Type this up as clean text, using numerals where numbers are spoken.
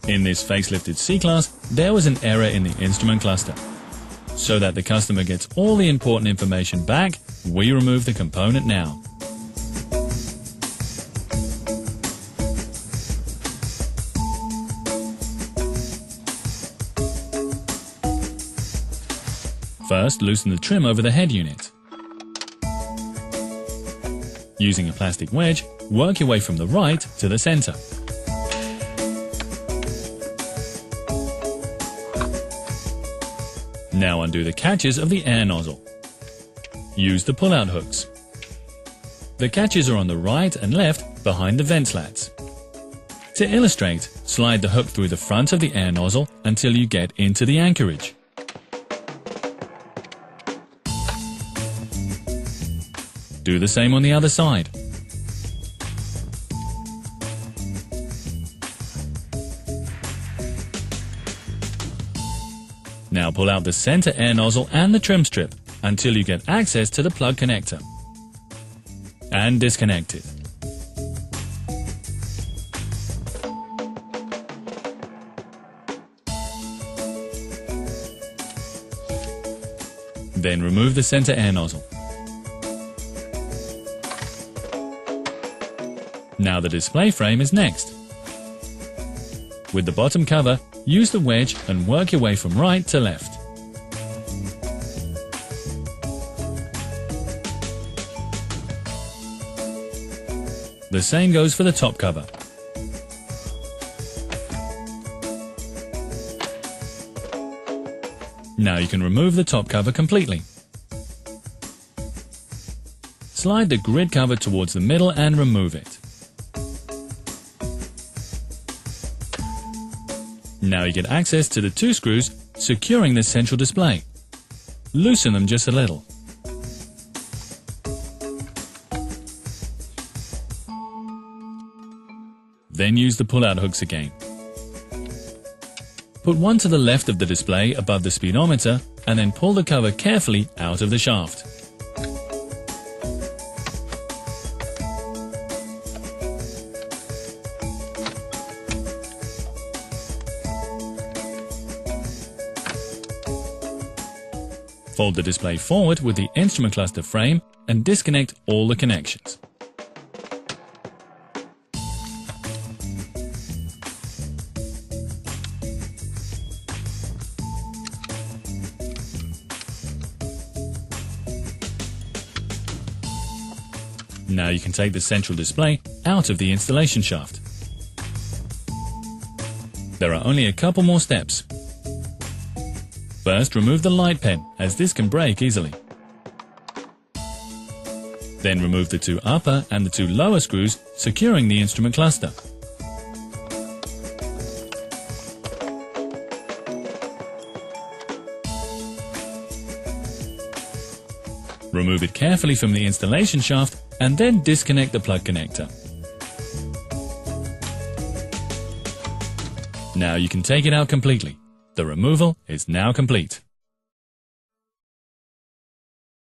In this facelifted C-Class, there was an error in the instrument cluster. So that the customer gets all the important information back, we remove the component now. First, loosen the trim over the head unit. Using a plastic wedge, work your way from the right to the center. Now undo the catches of the air nozzle. Use the pull-out hooks. The catches are on the right and left behind the vent slats. To illustrate, slide the hook through the front of the air nozzle until you get into the anchorage. Do the same on the other side. Now pull out the center air nozzle and the trim strip until you get access to the plug connector. And disconnect it. Then remove the center air nozzle. Now the display frame is next. With the bottom cover, use the wedge and work your way from right to left. The same goes for the top cover. Now you can remove the top cover completely. Slide the grid cover towards the middle and remove it. Now you get access to the two screws securing the central display. Loosen them just a little. Then use the pull-out hooks again. Put one to the left of the display above the speedometer and then pull the cover carefully out of the shaft. Fold the display forward with the instrument cluster frame and disconnect all the connections. Now you can take the central display out of the installation shaft. There are only a couple more steps. First, remove the light pen, as this can break easily. Then remove the two upper and the two lower screws securing the instrument cluster. Remove it carefully from the installation shaft and then disconnect the plug connector. Now you can take it out completely. The removal is now complete.